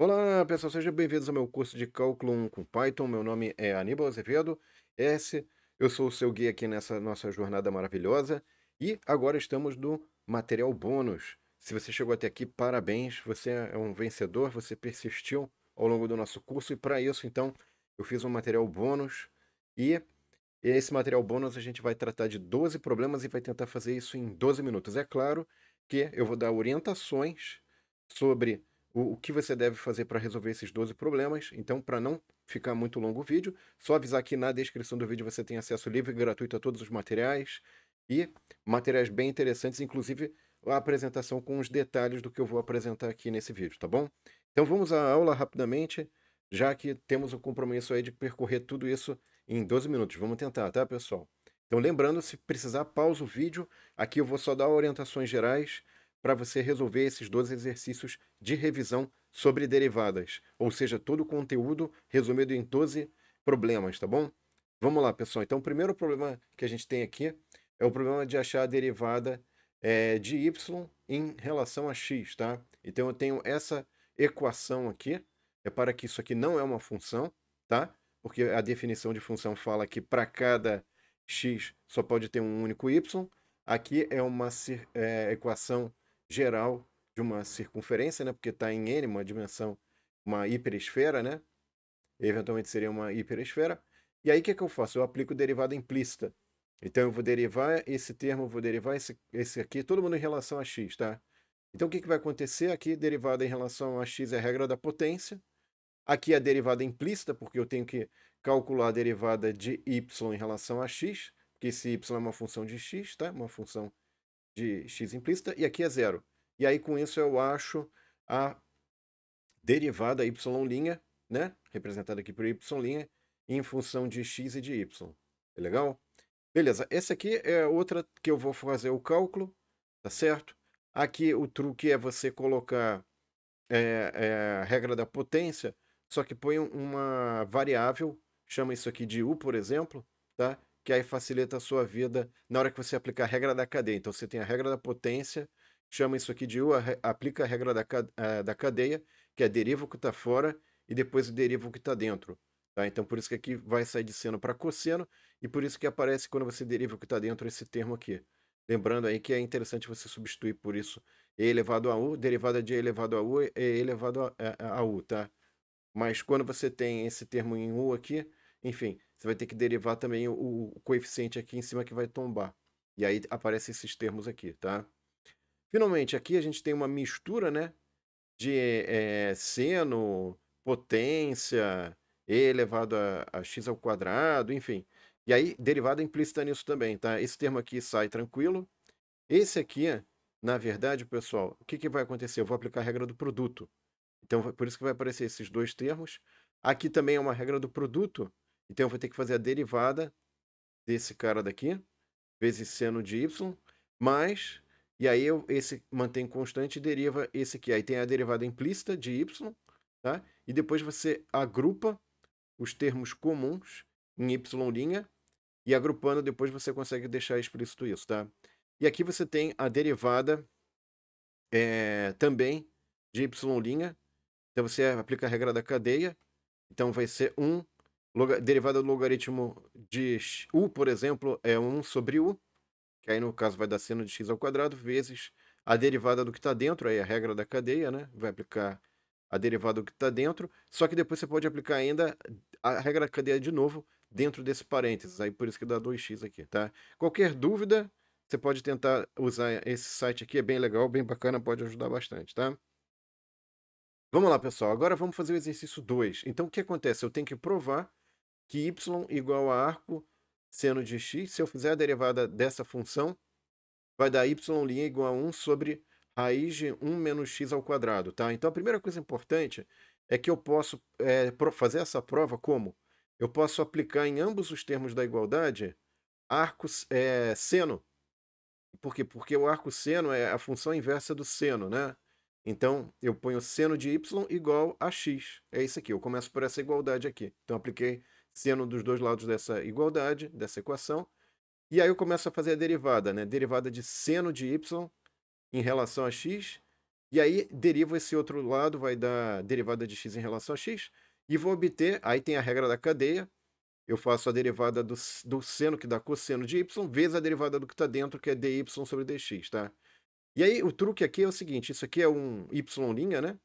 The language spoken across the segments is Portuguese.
Olá, pessoal, sejam bem-vindos ao meu curso de Cálculo 1 com Python. Meu nome é Aníbal Azevedo S. Eu sou o seu guia aqui nessa nossa jornada maravilhosa. E agora estamos no material bônus. Se você chegou até aqui, parabéns, você é um vencedor, você persistiu ao longo do nosso curso. E para isso, então, eu fiz um material bônus. E esse material bônus a gente vai tratar de 12 problemas e vai tentar fazer isso em 12 minutos. É claro que eu vou dar orientações sobre o que você deve fazer para resolver esses 12 problemas. Então, para não ficar muito longo o vídeo, só avisar que na descrição do vídeo você tem acesso livre e gratuito a todos os materiais e materiais bem interessantes, inclusive a apresentação com os detalhes do que eu vou apresentar aqui nesse vídeo, tá bom? Então vamos à aula rapidamente, já que temos o compromisso aí de percorrer tudo isso em 12 minutos. Vamos tentar, tá, pessoal? Então lembrando, se precisar, pausa o vídeo. Aqui eu vou só dar orientações gerais para você resolver esses 12 exercícios de revisão sobre derivadas, ou seja, todo o conteúdo resumido em 12 problemas, tá bom? Vamos lá, pessoal. Então, o primeiro problema que a gente tem aqui é o problema de achar a derivada de y em relação a x, tá? Então, eu tenho essa equação aqui, para que isso aqui não é uma função, tá? Porque a definição de função fala que para cada x só pode ter um único y. Aqui é uma equação geral de uma circunferência, né? Porque está em n, uma dimensão, uma hiperesfera, né? Eventualmente seria uma hiperesfera. E aí o que, que eu faço? Eu aplico derivada implícita. Então eu vou derivar esse termo, vou derivar esse aqui, todo mundo em relação a x, tá? Então o que, que vai acontecer aqui? Derivada em relação a x é a regra da potência. Aqui a derivada implícita, porque eu tenho que calcular a derivada de y em relação a x, porque esse y é uma função de x, tá? Uma função de x implícita, e aqui é zero. E aí, com isso, eu acho a derivada y', né? Representada aqui por y', em função de x e de y. É legal? Beleza, essa aqui é outra que eu vou fazer o cálculo, tá certo? Aqui o truque é você colocar a regra da potência, só que põe uma variável, chama isso aqui de u, por exemplo, tá? Que aí facilita a sua vida na hora que você aplicar a regra da cadeia. Então você tem a regra da potência, chama isso aqui de u, aplica a regra da cadeia, que é deriva o que está fora e depois deriva o que está dentro. Tá? Então por isso que aqui vai sair de seno para cosseno e por isso que aparece quando você deriva o que está dentro esse termo aqui. Lembrando aí que é interessante você substituir por isso e elevado a u, derivada de e elevado a u é e elevado a u, tá? Mas quando você tem esse termo em u aqui, enfim, você vai ter que derivar também o coeficiente aqui em cima que vai tombar. E aí aparecem esses termos aqui, tá? Finalmente, aqui a gente tem uma mistura, né? De seno, potência, e elevado a x ao quadrado, enfim. E aí, derivada implícita nisso também, tá? Esse termo aqui sai tranquilo. Esse aqui, na verdade, pessoal, o que, que vai acontecer? Eu vou aplicar a regra do produto. Então, por isso que vai aparecer esses dois termos. Aqui também é uma regra do produto. Então, eu vou ter que fazer a derivada desse cara daqui, vezes seno de y, mais... E aí, esse mantém constante e deriva esse aqui. Aí tem a derivada implícita de y, tá? E depois você agrupa os termos comuns em y', e agrupando depois você consegue deixar explícito isso, tá? E aqui você tem a derivada também de y'. Então você aplica a regra da cadeia. Então vai ser 1, derivada do logaritmo de u, por exemplo, é 1 sobre u, que aí no caso vai dar seno de x ao quadrado, vezes a derivada do que está dentro, aí a regra da cadeia, né? Vai aplicar a derivada do que está dentro, só que depois você pode aplicar ainda a regra da cadeia de novo dentro desse parênteses, aí por isso que dá 2x aqui, tá? Qualquer dúvida, você pode tentar usar esse site aqui, é bem legal, bem bacana, pode ajudar bastante, tá? Vamos lá, pessoal. Agora vamos fazer o exercício 2. Então, o que acontece? Eu tenho que provar que y igual a arco seno de x. Se eu fizer a derivada dessa função, vai dar y' igual a 1 sobre raiz de 1 menos x ao quadrado, tá? Então, a primeira coisa importante é que eu posso fazer essa prova como? Eu posso aplicar em ambos os termos da igualdade arco seno. Por quê? Porque o arco seno é a função inversa do seno, né? Então, eu ponho seno de y igual a x. É isso aqui, eu começo por essa igualdade aqui. Então, apliquei seno dos dois lados dessa igualdade, dessa equação. E aí eu começo a fazer a derivada, né? Derivada de seno de y em relação a x. e aí derivo esse outro lado, vai dar derivada de x em relação a x, e vou obter, aí tem a regra da cadeia, eu faço a derivada do seno, que dá cosseno de y, vezes a derivada do que está dentro, que é dy sobre dx, tá? E aí o truque aqui é o seguinte, isso aqui é um y', né?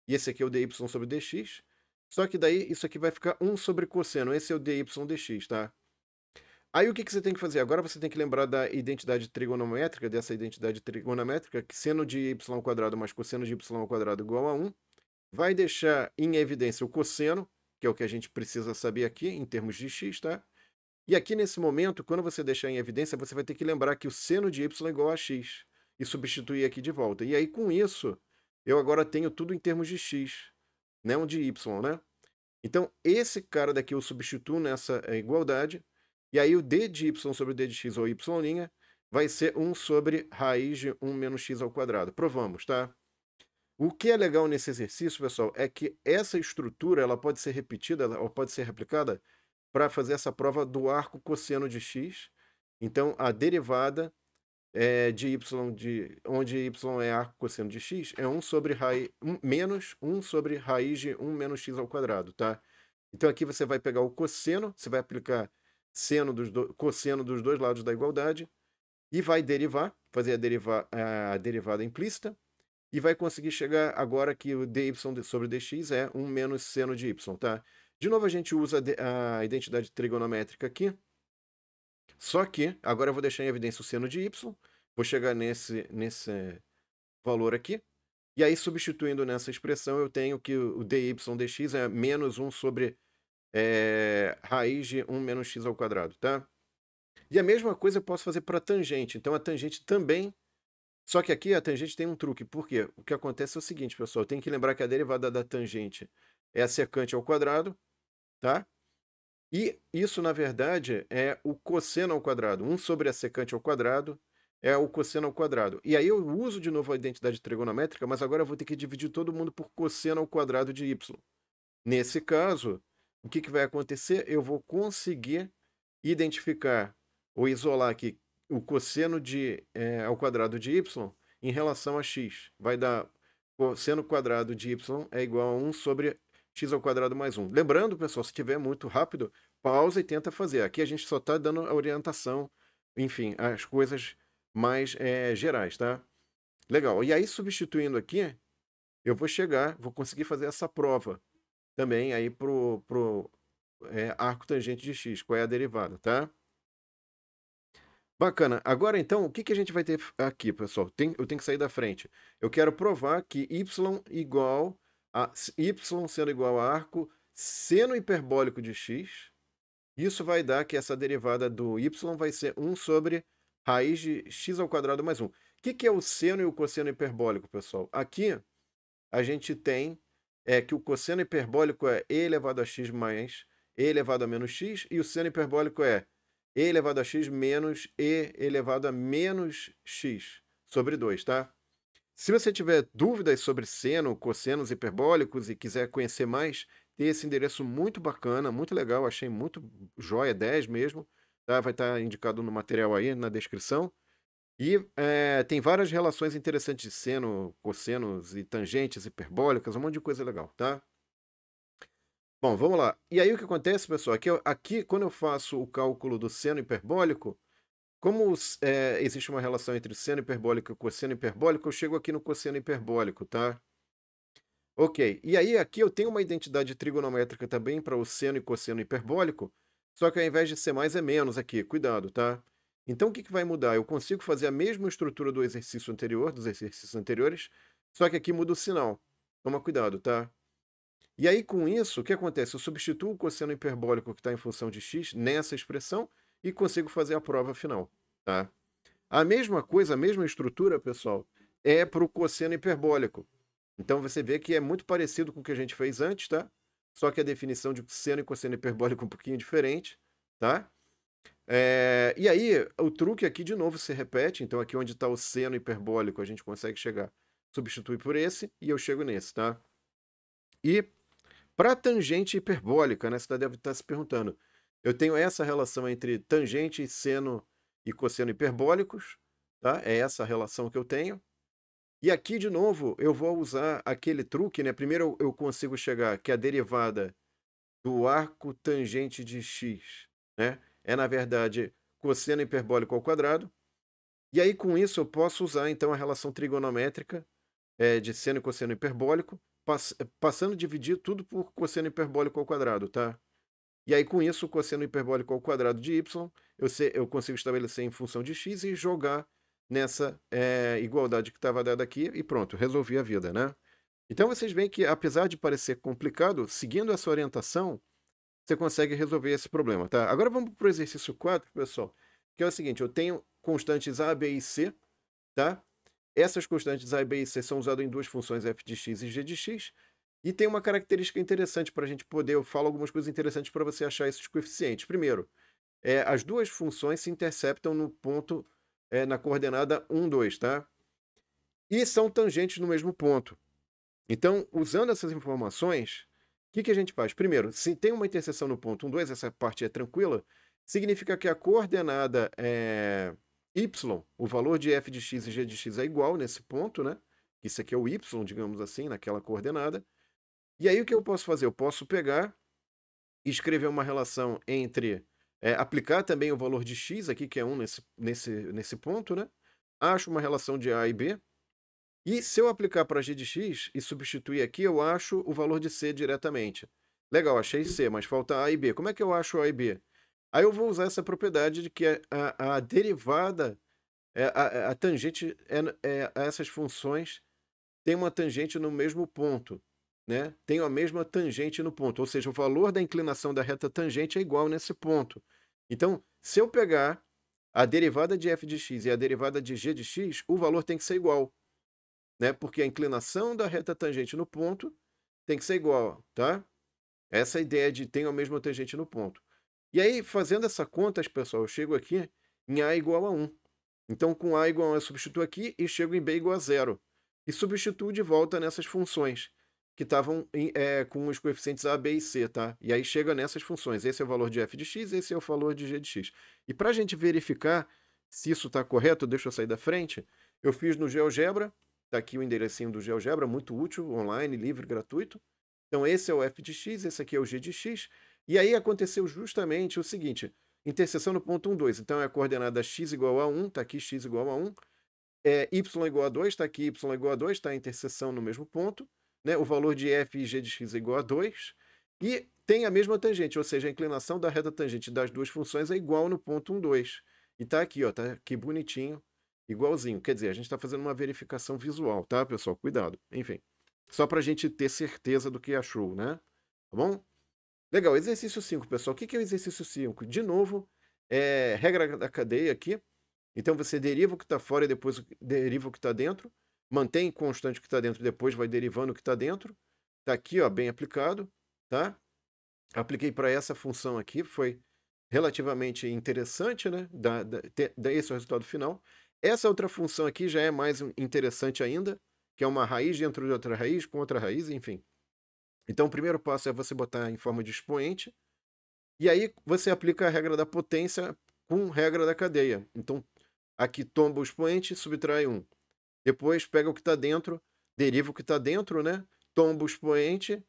E esse aqui é o dy sobre dx, só que daí isso aqui vai ficar 1 sobre cosseno, esse é o dy dx, tá? Aí o que que você tem que fazer? Agora você tem que lembrar da identidade trigonométrica, dessa identidade trigonométrica, que seno de y² mais cosseno de y² igual a 1. Vai deixar em evidência o cosseno, que é o que a gente precisa saber aqui em termos de x, tá? E aqui nesse momento, quando você deixar em evidência, você vai ter que lembrar que o seno de y é igual a x e substituir aqui de volta. E aí com isso, eu agora tenho tudo em termos de x, não de y, né? Então, esse cara daqui eu substituo nessa igualdade, e aí o d de y sobre d de x, ou y', vai ser 1 sobre raiz de 1 menos x ao quadrado. Provamos, tá? O que é legal nesse exercício, pessoal, é que essa estrutura ela pode ser repetida, ou pode ser replicada para fazer essa prova do arco cosseno de x. Então, a derivada de y, onde y é arco cosseno de x, é 1 sobre raiz, menos 1 sobre raiz de 1 menos x ao quadrado, tá? Então aqui você vai pegar o cosseno, você vai aplicar cosseno dos dois lados da igualdade e vai derivar, fazer a derivada implícita e vai conseguir chegar agora que o dy sobre dx é 1 menos seno de y, tá? De novo a gente usa a identidade trigonométrica aqui, só que agora eu vou deixar em evidência o seno de y, vou chegar nesse valor aqui, e aí substituindo nessa expressão eu tenho que o dy dx é menos 1 sobre raiz de 1 menos x ao quadrado, tá? E a mesma coisa eu posso fazer para a tangente. Então a tangente também. Só que aqui a tangente tem um truque. Por quê? O que acontece é o seguinte, pessoal. Tem que lembrar que a derivada da tangente é a secante ao quadrado, tá? E isso, na verdade, é o cosseno ao quadrado. 1 sobre a secante ao quadrado é o cosseno ao quadrado. E aí eu uso de novo a identidade trigonométrica, mas agora eu vou ter que dividir todo mundo por cosseno ao quadrado de y. Nesse caso, o que que vai acontecer? Eu vou conseguir identificar ou isolar aqui o cosseno ao quadrado de y em relação a x. Vai dar cosseno quadrado de y é igual a 1 sobre x ao quadrado mais 1. Lembrando, pessoal, se estiver muito rápido, pausa e tenta fazer. Aqui a gente só está dando a orientação, enfim, as coisas mais gerais, tá? Legal. E aí, substituindo aqui, eu vou conseguir fazer essa prova também aí pro arco tangente de x, qual é a derivada, tá? Bacana. Agora, então, o que que a gente vai ter aqui, pessoal? Eu tenho que sair da frente. Eu quero provar que y sendo igual a arco seno hiperbólico de x, isso vai dar que essa derivada do y vai ser 1 sobre raiz de x ao quadrado mais 1. O que que é o seno e o cosseno hiperbólico, pessoal? Aqui a gente tem que o cosseno hiperbólico é e elevado a x mais e elevado a menos x, e o seno hiperbólico é e elevado a x menos e elevado a menos x sobre 2, tá? Se você tiver dúvidas sobre seno, cossenos hiperbólicos e quiser conhecer mais, tem esse endereço muito bacana, muito legal, achei muito joia, 10 mesmo, tá? Vai estar indicado no material aí na descrição. E tem várias relações interessantes de seno, cossenos e tangentes hiperbólicas, um monte de coisa legal, tá? Bom, vamos lá. E aí o que acontece, pessoal, é que aqui, quando eu faço o cálculo do seno hiperbólico, como existe uma relação entre seno hiperbólico e cosseno hiperbólico, eu chego aqui no cosseno hiperbólico, tá? Ok. E aí aqui eu tenho uma identidade trigonométrica também para o seno e cosseno hiperbólico, só que ao invés de ser mais é menos aqui. Cuidado, tá? Então o que que vai mudar? Eu consigo fazer a mesma estrutura do exercício anterior, dos exercícios anteriores, só que aqui muda o sinal. Toma cuidado, tá? E aí, com isso, o que acontece? Eu substituo o cosseno hiperbólico que está em função de x nessa expressão e consigo fazer a prova final, tá? A mesma coisa, a mesma estrutura, pessoal, é para o cosseno hiperbólico. Então, você vê que é muito parecido com o que a gente fez antes, tá? Só que a definição de seno e cosseno hiperbólico é um pouquinho diferente, tá? E aí, o truque aqui, de novo, se repete. Então, aqui onde está o seno hiperbólico, a gente consegue chegar, substituir por esse, e eu chego nesse, tá? E para tangente hiperbólica, né? Você deve estar se perguntando. Eu tenho essa relação entre tangente, seno e cosseno hiperbólicos, tá? É essa a relação que eu tenho. E aqui, de novo, eu vou usar aquele truque, né? Primeiro eu consigo chegar que a derivada do arco tangente de x, né, é, na verdade, cosseno hiperbólico ao quadrado. E aí, com isso, eu posso usar, então, a relação trigonométrica de seno e cosseno hiperbólico, passando a dividir tudo por cosseno hiperbólico ao quadrado, tá? E aí, com isso, o cosseno hiperbólico ao quadrado de y, eu consigo estabelecer em função de x e jogar nessa igualdade que estava dada aqui e pronto, resolvi a vida, né? Então, vocês veem que, apesar de parecer complicado, seguindo essa orientação, você consegue resolver esse problema, tá? Agora vamos para o exercício 4, pessoal, que é o seguinte, eu tenho constantes a, b e c, tá? Essas constantes a, b e c são usadas em duas funções f de x e g de x, e tem uma característica interessante para a gente poder, eu falo algumas coisas interessantes para você achar esses coeficientes. Primeiro, as duas funções se interceptam no ponto, na coordenada 1, 2, tá? E são tangentes no mesmo ponto. Então, usando essas informações, o que a gente faz? Primeiro, se tem uma interseção no ponto 1, 2, essa parte é tranquila, significa que a coordenada y, o valor de f de x e g de x é igual nesse ponto, né? Isso aqui é o y, digamos assim, naquela coordenada. E aí o que eu posso fazer? Eu posso pegar e escrever uma relação entre... aplicar também o valor de x aqui, que é 1 nesse ponto, né? Acho uma relação de a e b. E se eu aplicar para g de x e substituir aqui, eu acho o valor de c diretamente. Legal, achei c, mas falta a e b. Como é que eu acho a e b? Aí eu vou usar essa propriedade de que a derivada, a tangente a essas funções tem uma tangente no mesmo ponto, né? Tem a mesma tangente no ponto, ou seja, o valor da inclinação da reta tangente é igual nesse ponto. Então, se eu pegar a derivada de f de x e a derivada de g de x, o valor tem que ser igual, né? Porque a inclinação da reta tangente no ponto tem que ser igual, tá? Essa é a ideia de tem a mesma tangente no ponto. E aí, fazendo essa conta, pessoal, eu chego aqui em a igual a 1. Então, com a igual a 1, eu substituo aqui e chego em b igual a 0. E substituo de volta nessas funções que estavam com os coeficientes a, b e c, tá? E aí chega nessas funções. Esse é o valor de f de x, esse é o valor de g de x. E para a gente verificar se isso está correto, deixa eu sair da frente, eu fiz no GeoGebra. Está aqui o enderecinho do GeoGebra, muito útil, online, livre, gratuito. Então, esse é o f de x, esse aqui é o g de x. E aí aconteceu justamente o seguinte, interseção no ponto 1, 2. Então, é a coordenada x igual a 1, está aqui x igual a 1. Y igual a 2, está aqui y igual a 2, está a interseção no mesmo ponto. Né? O valor de f e g de x é igual a 2. E tem a mesma tangente, ou seja, a inclinação da reta tangente das duas funções é igual no ponto 1, 2. E está aqui, ó, está aqui bonitinho, igualzinho. Quer dizer, a gente está fazendo uma verificação visual, tá, pessoal? Cuidado. Enfim, só para a gente ter certeza do que achou, né? Tá bom? Legal, exercício 5, pessoal. O que é o exercício 5? De novo, regra da cadeia aqui. Então, você deriva o que está fora e depois deriva o que está dentro. Mantém constante o que está dentro e depois vai derivando o que está dentro. Está aqui, ó, bem aplicado, tá? Apliquei para essa função aqui, foi relativamente interessante, né? Esse é o resultado final. Essa outra função aqui já é mais interessante ainda, que é uma raiz dentro de outra raiz, com outra raiz, enfim. Então, o primeiro passo é você botar em forma de expoente, e aí você aplica a regra da potência com regra da cadeia. Então, aqui tomba o expoente, subtrai 1. Depois pega o que está dentro, deriva o que está dentro, né? Tomba o expoente,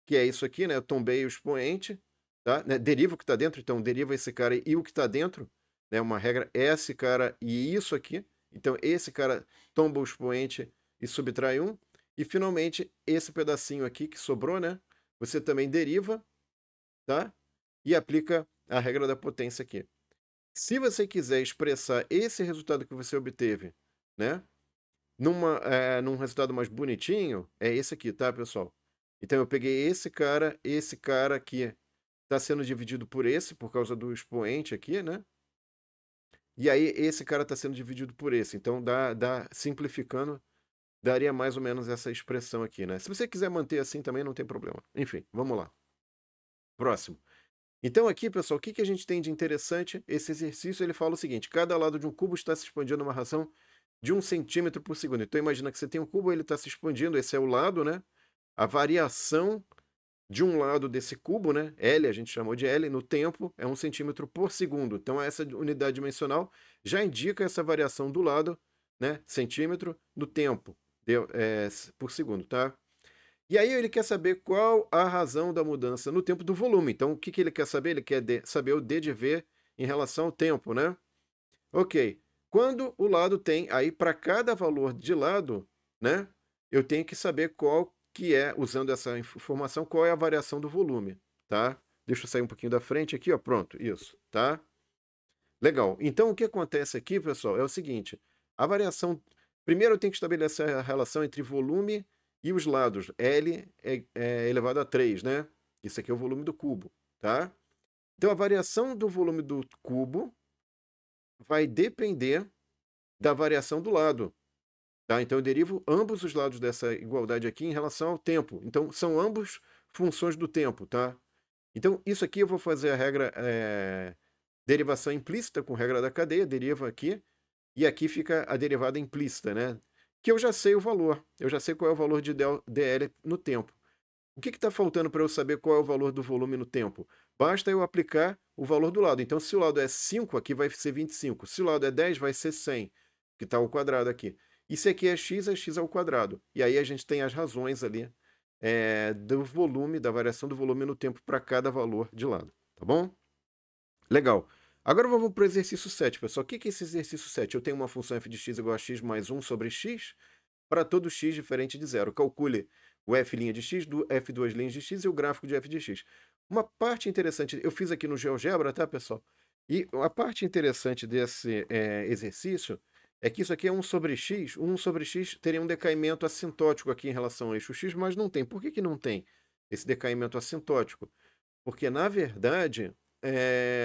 que é isso aqui, né? Eu tombei o expoente, tá? Né? Deriva o que está dentro, então deriva esse cara e o que está dentro, né? Uma regra, esse cara e isso aqui. Então, esse cara tomba o expoente e subtrai 1. E, finalmente, esse pedacinho aqui que sobrou, né? Você também deriva, tá? E aplica a regra da potência aqui. Se você quiser expressar esse resultado que você obteve, né? Num resultado mais bonitinho, é esse aqui, tá, pessoal? Então, eu peguei esse cara aqui está sendo dividido por esse, por causa do expoente aqui, né? E aí, esse cara está sendo dividido por esse. Então, simplificando, daria mais ou menos essa expressão aqui, né? Se você quiser manter assim também, não tem problema. Enfim, vamos lá. Próximo. Então, aqui, pessoal, o que a gente tem de interessante? Esse exercício, ele fala o seguinte, cada lado de um cubo está se expandindo uma razão de 1 centímetro por segundo. Então, imagina que você tem um cubo, ele está se expandindo, esse é o lado, né? A variação de um lado desse cubo, né? L, a gente chamou de L, no tempo, é 1 centímetro por segundo. Então, essa unidade dimensional já indica essa variação do lado né, centímetro no tempo por segundo, tá? E aí ele quer saber qual a razão da mudança no tempo do volume. Então, o que que ele quer saber? Ele quer saber o d de v em relação ao tempo, né? Ok. Quando o lado tem, aí para cada valor de lado, né, eu tenho que saber qual que é, usando essa informação, qual é a variação do volume, tá? Deixa eu sair um pouquinho da frente aqui, ó, pronto, isso, tá? Legal. Então, o que acontece aqui, pessoal, é o seguinte, a variação... Primeiro eu tenho que estabelecer a relação entre volume e os lados. L é elevado a 3, né? Isso aqui é o volume do cubo, tá? Então, a variação do volume do cubo vai depender da variação do lado, tá? Então, eu derivo ambos os lados dessa igualdade aqui em relação ao tempo. Então, são ambos funções do tempo, tá? Então, isso aqui eu vou fazer a regra derivação implícita com regra da cadeia, deriva aqui, e aqui fica a derivada implícita, né? Que eu já sei o valor, eu já sei qual é o valor de dl no tempo. O que está faltando para eu saber qual é o valor do volume no tempo? Basta eu aplicar o valor do lado. Então, se o lado é 5, aqui vai ser 25. Se o lado é 10, vai ser 100, que está ao quadrado aqui. E se aqui é x ao quadrado. E aí a gente tem as razões ali do volume, da variação do volume no tempo para cada valor de lado. Tá bom? Legal. Agora vamos para o exercício 7, pessoal. O que é esse exercício 7? Eu tenho uma função f de x igual a x mais 1 sobre x para todo x diferente de zero. Calcule o f' de x do f2' de x e o gráfico de f de x. Uma parte interessante, eu fiz aqui no GeoGebra, tá, pessoal? E a parte interessante desse exercício é que isso aqui é 1 sobre x. 1 sobre x teria um decaimento assintótico aqui em relação ao eixo x, mas não tem. Por que que não tem esse decaimento assintótico? Porque, na verdade,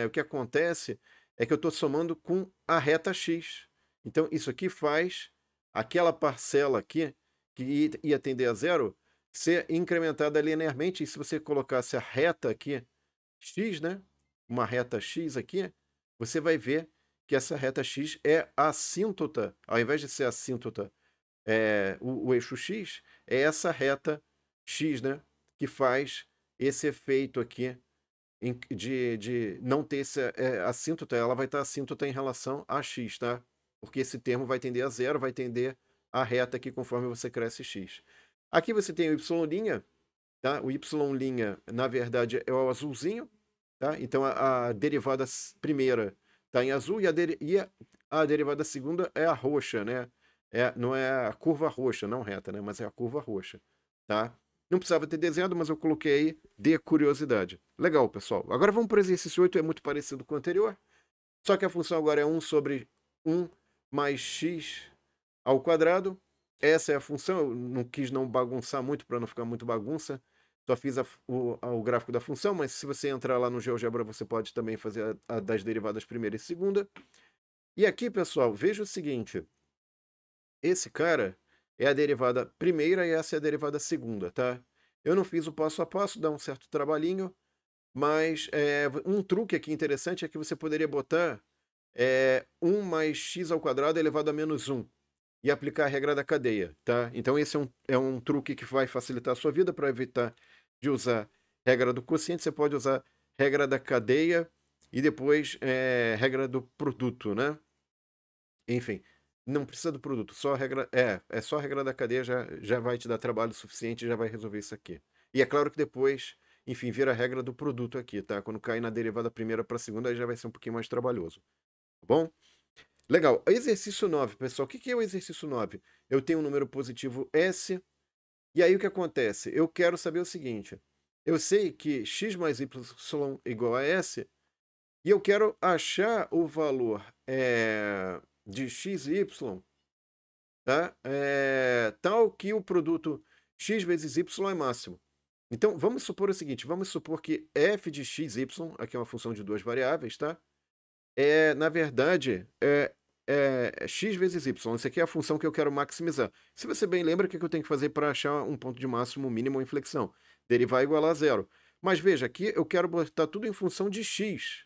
o que acontece é que eu estou somando com a reta x. Então, isso aqui faz aquela parcela aqui, que ia tender a zero, ser incrementada linearmente. E se você colocasse a reta aqui, x, né? Uma reta x aqui, você vai ver que essa reta x é assíntota, ao invés de ser assíntota, o eixo x, é essa reta x, né? Que faz esse efeito aqui de não ter esse assíntota, ela vai estar assíntota em relação a x, tá? Porque esse termo vai tender a zero, vai tender a reta aqui conforme você cresce x. Aqui você tem o y', tá? O y', na verdade, é o azulzinho, tá? Então a derivada primeira está em azul e a derivada segunda é a roxa, né? Não é a curva roxa, não reta, né? Mas é a curva roxa, tá? Não precisava ter desenhado, mas eu coloquei aí de curiosidade. Legal, pessoal. Agora vamos para o exercício 8, é muito parecido com o anterior. Só que a função agora é 1 sobre 1 mais x ao quadrado. Essa é a função, eu não quis não bagunçar muito para não ficar muito bagunça. Só fiz o gráfico da função, mas se você entrar lá no GeoGebra, você pode também fazer a das derivadas primeira e segunda. E aqui, pessoal, veja o seguinte. Esse cara é a derivada primeira e essa é a derivada segunda, tá? Eu não fiz o passo a passo, dá um certo trabalhinho, mas um truque aqui interessante é que você poderia botar 1 mais x ao quadrado elevado a menos 1 e aplicar a regra da cadeia, tá? Então esse é um truque que vai facilitar a sua vida para evitar de usar regra do quociente, você pode usar regra da cadeia e depois regra do produto, né? Enfim, não precisa do produto, só a regra. É só a regra da cadeia já vai te dar trabalho suficiente e já vai resolver isso aqui. E é claro que depois, enfim, vira a regra do produto aqui, tá? Quando cair na derivada primeira para a segunda, aí já vai ser um pouquinho mais trabalhoso. Tá bom? Legal. Exercício 9, pessoal. O que é o exercício 9? Eu tenho um número positivo S, e aí o que acontece? Eu quero saber o seguinte. Eu sei que x mais y igual a S, e eu quero achar o valor de x e y, tá? Tal que o produto x vezes y é máximo. Então, vamos supor o seguinte, vamos supor que f de x, y, aqui é uma função de duas variáveis, tá? Na verdade, x vezes y. Isso aqui é a função que eu quero maximizar. Se você bem lembra, o que eu tenho que fazer para achar um ponto de máximo, mínimo ou inflexão? Derivar igual a zero. Mas veja, aqui eu quero botar tudo em função de x,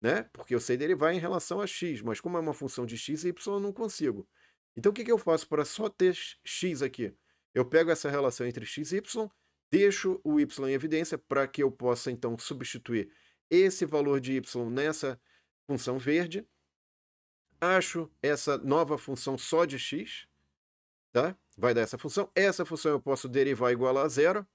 né? Porque eu sei derivar em relação a x, mas como é uma função de x e y, eu não consigo. Então, o que eu faço para só ter x aqui? Eu pego essa relação entre x e y, deixo o y em evidência para que eu possa, então, substituir esse valor de y nessa função verde, acho essa nova função só de x, tá? Vai dar essa função. Essa função eu posso derivar igual a zero.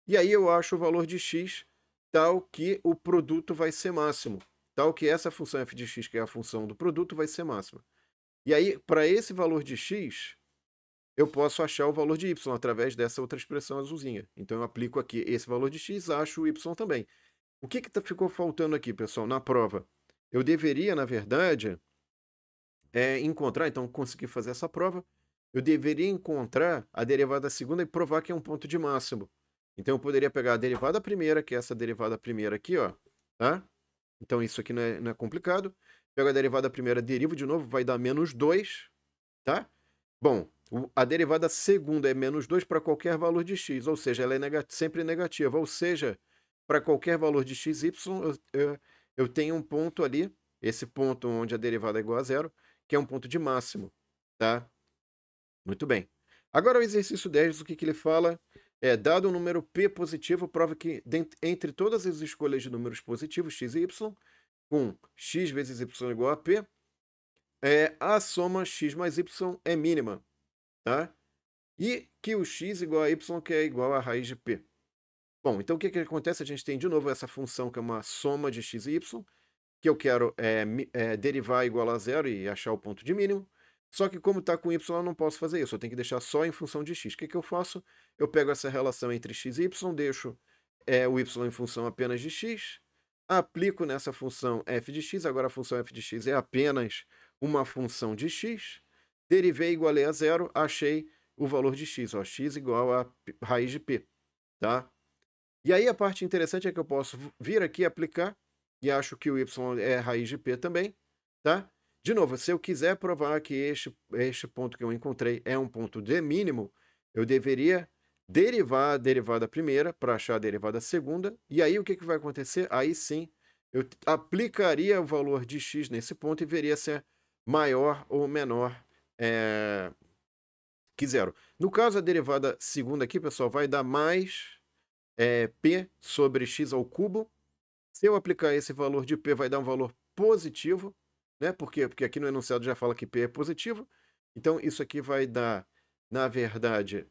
E aí eu acho o valor de x tal que o produto vai ser máximo. Tal que essa função f de x, que é a função do produto, vai ser máxima. E aí, para esse valor de x, eu posso achar o valor de y através dessa outra expressão azulzinha. Então eu aplico aqui esse valor de x, acho o y também. O que ficou faltando aqui, pessoal, na prova? Eu deveria, na verdade, encontrar, então consegui fazer essa prova, eu deveria encontrar a derivada segunda e provar que é um ponto de máximo. Então eu poderia pegar a derivada primeira, que é essa derivada primeira aqui, ó, tá? Então isso aqui não é complicado. Pego a derivada primeira, derivo de novo, vai dar menos 2, tá? Bom, a derivada segunda é menos 2 para qualquer valor de x, ou seja, ela é sempre negativa, ou seja, para qualquer valor de x, y, eu tenho um ponto ali, esse ponto onde a derivada é igual a zero, que é um ponto de máximo, tá? Muito bem. Agora o exercício 10, o que ele fala? Dado um número p positivo, prova que entre todas as escolhas de números positivos, x e y, com x vezes y igual a p, a soma x mais y é mínima, tá? E que o x igual a y, que é igual a raiz de p. Bom, então o que acontece? A gente tem de novo essa função que é uma soma de x e y, que eu quero derivar igual a zero e achar o ponto de mínimo. Só que como está com y, eu não posso fazer isso. Eu tenho que deixar só em função de x. O que eu faço? Eu pego essa relação entre x e y, deixo o y em função apenas de x, aplico nessa função f de x. Agora a função f de x é apenas uma função de x. Derivei igualei a zero, achei o valor de x. Ó, x igual a raiz de p. Tá? E aí a parte interessante é que eu posso vir aqui e aplicar, e acho que o y é raiz de p também, tá? De novo, se eu quiser provar que este ponto que eu encontrei é um ponto de mínimo, eu deveria derivar a derivada primeira para achar a derivada segunda, e aí o que vai acontecer? Aí sim, eu aplicaria o valor de x nesse ponto e veria se é maior ou menor que zero. No caso, a derivada segunda aqui, pessoal, vai dar mais p sobre x ao cubo. Se eu aplicar esse valor de p, vai dar um valor positivo, né? Por quê? Porque aqui no enunciado já fala que p é positivo. Então, isso aqui vai dar, na verdade,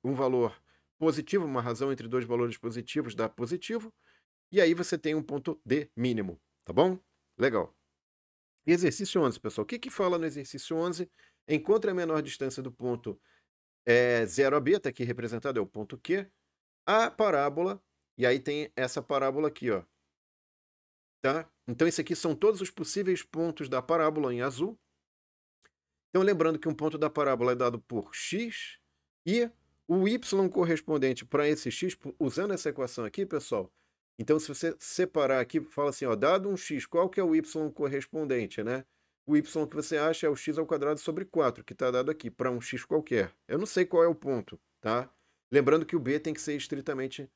um valor positivo, uma razão entre dois valores positivos dá positivo. E aí você tem um ponto de mínimo, tá bom? Legal. Exercício 11, pessoal. O que fala no exercício 11? Encontre a menor distância do ponto 0 a b, tá aqui representado, é o ponto Q, a parábola, e aí tem essa parábola aqui, ó. Tá? Então, esse aqui são todos os possíveis pontos da parábola em azul. Então, lembrando que um ponto da parábola é dado por x e o y correspondente para esse x, usando essa equação aqui, pessoal. Então, se você separar aqui, fala assim, ó, dado um x, qual que é o y correspondente, né? O y que você acha é o x ao quadrado sobre 4, que está dado aqui, para um x qualquer. Eu não sei qual é o ponto, tá? Lembrando que o b tem que ser estritamente,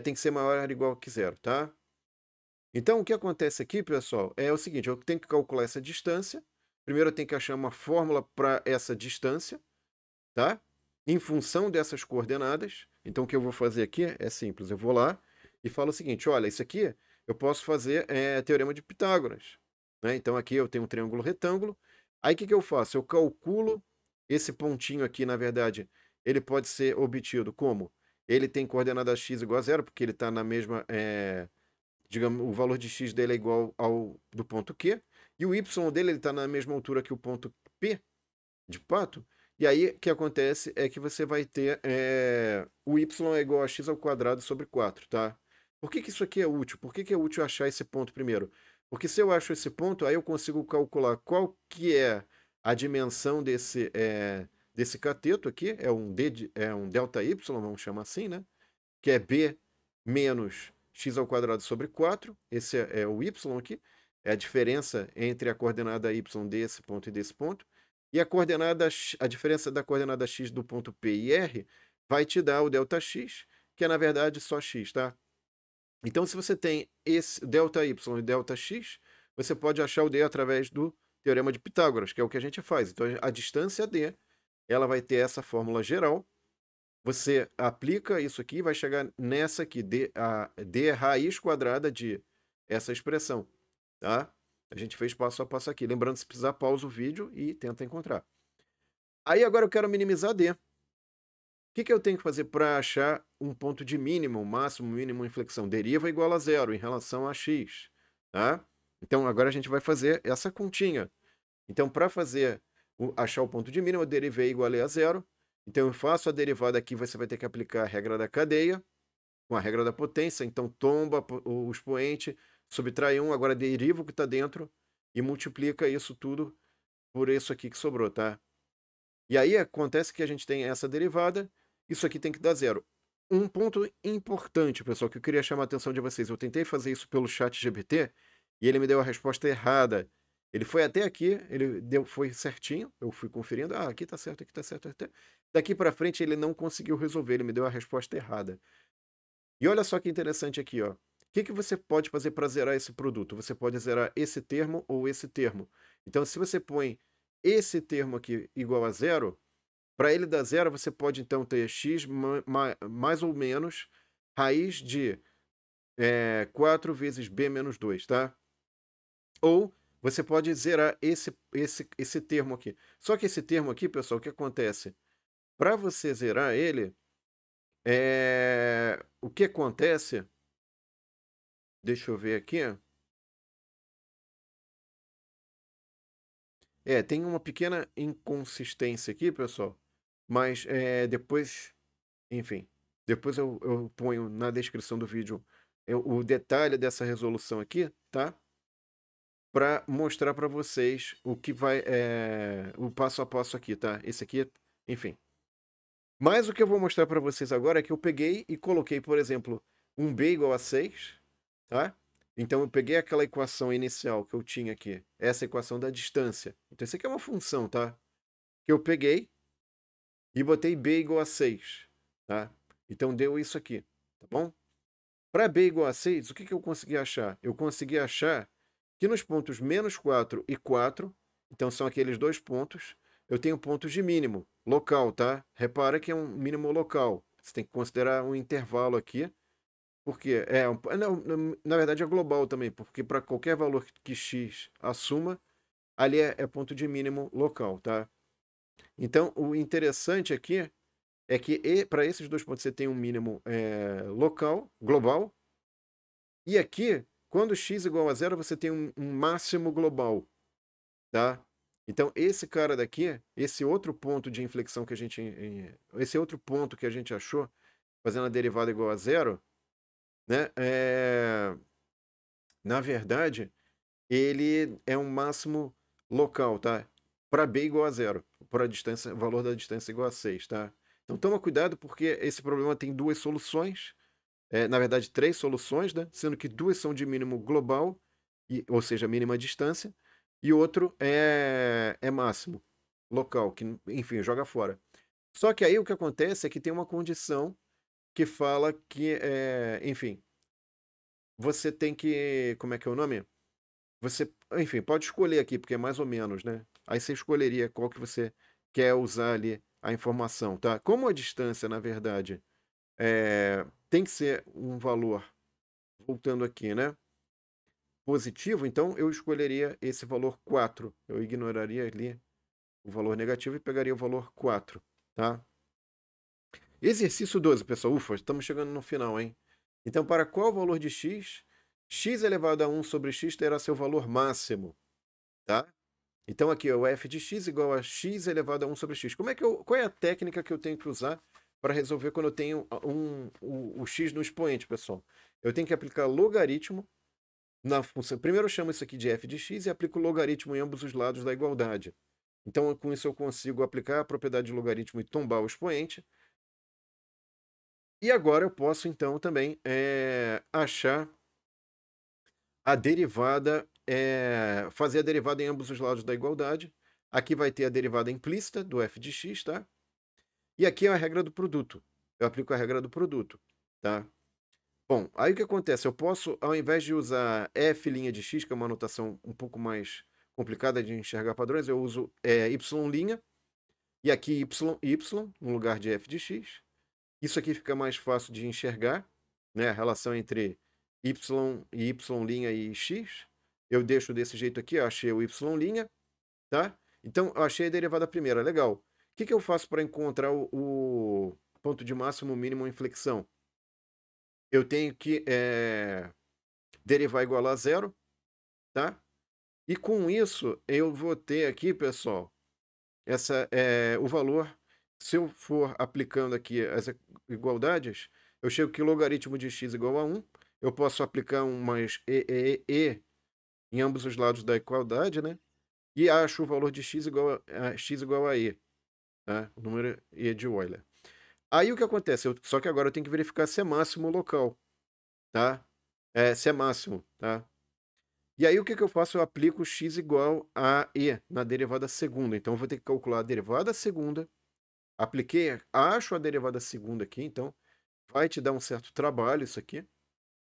tem que ser maior ou igual que zero, tá? Então, o que acontece aqui, pessoal, é o seguinte, eu tenho que calcular essa distância. Primeiro eu tenho que achar uma fórmula para essa distância, tá? Em função dessas coordenadas. Então, o que eu vou fazer aqui é simples. Eu vou lá e falo o seguinte, olha, isso aqui eu posso fazer teorema de Pitágoras, né? Então, aqui eu tenho um triângulo retângulo. Aí, o que eu faço? Eu calculo esse pontinho aqui, na verdade, ele pode ser obtido como? Ele tem coordenada x igual a zero, porque ele está na mesma... digamos, o valor de x dele é igual ao do ponto Q, e o y dele está na mesma altura que o ponto P, de pato, e aí o que acontece é que você vai ter o y é igual a x ao quadrado sobre 4, tá? Por que isso aqui é útil? Por que é útil achar esse ponto primeiro? Porque se eu acho esse ponto, aí eu consigo calcular qual que é a dimensão desse cateto aqui, é um delta y, vamos chamar assim, né? Que é b menos x ao quadrado sobre 4, esse é o y aqui, é a diferença entre a coordenada y desse ponto e desse ponto, e a diferença da coordenada x do ponto P e R vai te dar o ΔX, que é na verdade só x, tá? Então, se você tem esse ΔY e ΔX, você pode achar o D através do teorema de Pitágoras, que é o que a gente faz. Então, a distância D, ela vai ter essa fórmula geral. Você aplica isso aqui e vai chegar nessa aqui, D é raiz quadrada de essa expressão, tá? A gente fez passo a passo aqui. Lembrando, se precisar, pausa o vídeo e tenta encontrar. Aí agora eu quero minimizar D. O que eu tenho que fazer para achar um ponto de mínimo, máximo, mínimo, inflexão? Deriva igual a zero em relação a x, tá? Então agora a gente vai fazer essa continha. Então para fazer achar o ponto de mínimo, eu derivei igual a zero. Então eu faço a derivada aqui, você vai ter que aplicar a regra da cadeia, com a regra da potência. Então tomba o expoente, subtrai 1, agora deriva o que está dentro e multiplica isso tudo por isso aqui que sobrou, tá? E aí acontece que a gente tem essa derivada, isso aqui tem que dar zero. Um ponto importante, pessoal, que eu queria chamar a atenção de vocês. Eu tentei fazer isso pelo chat GPT e ele me deu a resposta errada. Ele foi até aqui, foi certinho, eu fui conferindo. Ah, aqui tá certo, aqui tá certo. Até. Daqui para frente ele não conseguiu resolver, ele me deu a resposta errada. E olha só que interessante aqui, ó. O que você pode fazer para zerar esse produto? Você pode zerar esse termo ou esse termo. Então, se você põe esse termo aqui igual a zero, para ele dar zero, você pode então ter x mais ou menos raiz de 4 vezes b menos 2, tá? Ou você pode zerar esse termo aqui. Só que esse termo aqui, pessoal, o que acontece? Para você zerar ele, o que acontece? Deixa eu ver aqui. Tem uma pequena inconsistência aqui, pessoal. Mas depois, enfim, depois eu ponho na descrição do vídeo o detalhe dessa resolução aqui, tá? Para mostrar para vocês o que vai, o passo a passo aqui, tá? Esse aqui, enfim. Mas o que eu vou mostrar para vocês agora é que eu peguei e coloquei, por exemplo, um b igual a 6, tá? Então eu peguei aquela equação inicial que eu tinha aqui, essa equação da distância. Então isso aqui é uma função, tá? Que eu peguei e botei b igual a 6, tá? Então deu isso aqui, tá bom? Para b igual a 6, o que eu consegui achar? Eu consegui achar que nos pontos menos 4 e 4, então são aqueles dois pontos, eu tenho pontos de mínimo, local, tá? Repara que é um mínimo local. Você tem que considerar um intervalo aqui, porque não, na verdade é global também, porque para qualquer valor que x assuma, ali é ponto de mínimo local, tá? Então, o interessante aqui é que para esses dois pontos você tem um mínimo local, global, e aqui, quando x igual a zero, você tem um máximo global, tá? Então, esse cara daqui, esse outro ponto de inflexão que a gente, esse outro ponto que a gente achou, fazendo a derivada igual a zero, né? Na verdade, ele é um máximo local, tá? Para b igual a zero, para a distância, valor da distância igual a 6, tá? Então toma cuidado porque esse problema tem duas soluções, na verdade três soluções, né? Sendo que duas são de mínimo global, ou seja, mínima distância, e outro é máximo local, que enfim, joga fora. Só que aí o que acontece é que tem uma condição que fala que, enfim, você tem que, como é que é o nome? Você, enfim, pode escolher aqui, porque é mais ou menos, né? Aí você escolheria qual que você quer usar ali a informação, tá? Como a distância, na verdade, tem que ser um valor, voltando aqui, né? Positivo, então eu escolheria esse valor 4. Eu ignoraria ali o valor negativo e pegaria o valor 4, tá? Exercício 12, pessoal. Ufa, estamos chegando no final, hein? Então, para qual valor de x, x elevado a 1 sobre x terá seu valor máximo, tá? Então aqui, o f de x igual a x elevado a 1 sobre x. Qual é a técnica que eu tenho que usar para resolver quando eu tenho o x no expoente, pessoal? Eu tenho que aplicar logaritmo na função. Primeiro eu chamo isso aqui de f de x e aplico logaritmo em ambos os lados da igualdade. Então, com isso eu consigo aplicar a propriedade de logaritmo e tombar o expoente. E agora eu posso, então, também achar a derivada, fazer a derivada em ambos os lados da igualdade. Aqui vai ter a derivada implícita do f de x, tá? E aqui é a regra do produto. Eu aplico a regra do produto, tá? Bom, aí o que acontece? Eu posso, ao invés de usar f' de x, que é uma notação um pouco mais complicada de enxergar padrões, eu uso y', e aqui y no lugar de f de x. Isso aqui fica mais fácil de enxergar, né? A relação entre y e y' e x. eu deixo desse jeito aqui, ó, achei o y', tá? Então, eu achei a derivada primeira, legal. O que que eu faço para encontrar o ponto de máximo, mínimo em flexão? Eu tenho que derivar igual a zero, tá? E com isso, eu vou ter aqui, pessoal, o valor, se eu for aplicando aqui as igualdades, eu chego que o logaritmo de x igual a 1, eu posso aplicar umas e em ambos os lados da igualdade, né? E acho o valor de x igual a e, tá? O número e de Euler. Aí o que acontece? Só que agora eu tenho que verificar se é máximo local, tá? Se é máximo, tá? E aí o que que eu faço? Eu aplico x igual a e na derivada segunda. Então eu vou ter que calcular a derivada segunda. Apliquei, acho a derivada segunda aqui, então vai te dar um certo trabalho isso aqui.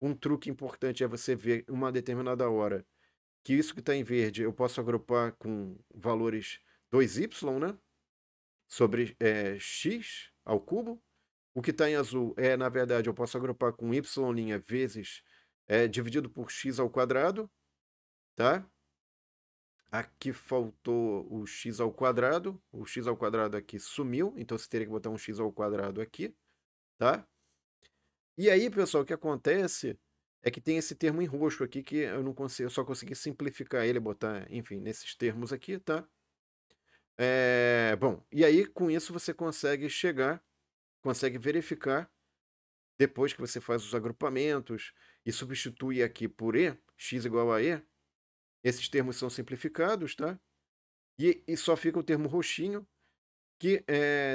Um truque importante é você ver uma determinada hora que isso que está em verde eu posso agrupar com valores 2y, né? Sobre x ao cubo. O que está em azul na verdade, eu posso agrupar com y' vezes dividido por x ao quadrado, tá? Aqui faltou o x ao quadrado. O x ao quadrado aqui sumiu, então você teria que botar um x ao quadrado aqui, tá? E aí, pessoal, o que acontece é que tem esse termo em roxo aqui que eu não consigo, eu só consegui simplificar ele, botar, enfim, nesses termos aqui, tá? Bom, e aí com isso você consegue verificar, depois que você faz os agrupamentos e substitui aqui por e, x igual a e, esses termos são simplificados, tá? E só fica o termo roxinho, que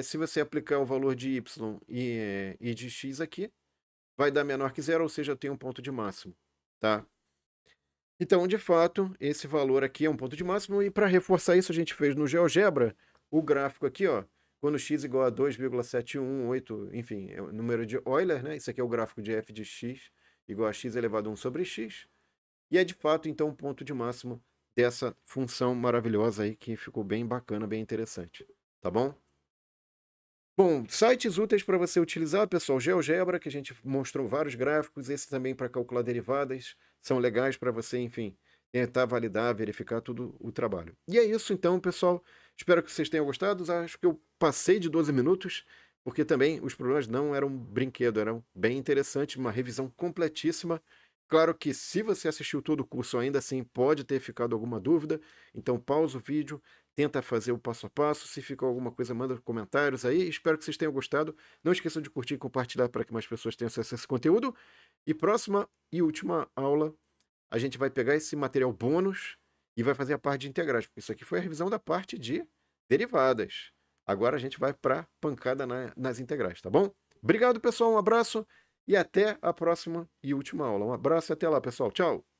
se você aplicar o valor de y e de x aqui, vai dar menor que zero, ou seja, tem um ponto de máximo, tá? Então, de fato, esse valor aqui é um ponto de máximo, e para reforçar isso, a gente fez no GeoGebra o gráfico aqui, ó, quando x igual a 2,718, enfim, é o número de Euler, né? Isso aqui é o gráfico de f de x igual a x elevado a 1 sobre x, e é de fato, então, um ponto de máximo dessa função maravilhosa aí, que ficou bem bacana, bem interessante, tá bom? Bom, sites úteis para você utilizar, pessoal, GeoGebra, que a gente mostrou vários gráficos, esse também para calcular derivadas, são legais para você, enfim, tentar validar, verificar tudo o trabalho. E é isso então, pessoal, espero que vocês tenham gostado, acho que eu passei de 12 minutos, porque também os problemas não eram brinquedo, eram bem interessantes, uma revisão completíssima. Claro que se você assistiu todo o curso ainda assim pode ter ficado alguma dúvida, então pausa o vídeo, tenta fazer o passo a passo. Se ficou alguma coisa, manda comentários aí. Espero que vocês tenham gostado. Não esqueçam de curtir e compartilhar para que mais pessoas tenham acesso a esse conteúdo. E próxima e última aula, a gente vai pegar esse material bônus e vai fazer a parte de integrais, porque isso aqui foi a revisão da parte de derivadas. Agora a gente vai para pancada nas integrais, tá bom? Obrigado, pessoal. Um abraço e até a próxima e última aula. Um abraço e até lá, pessoal. Tchau!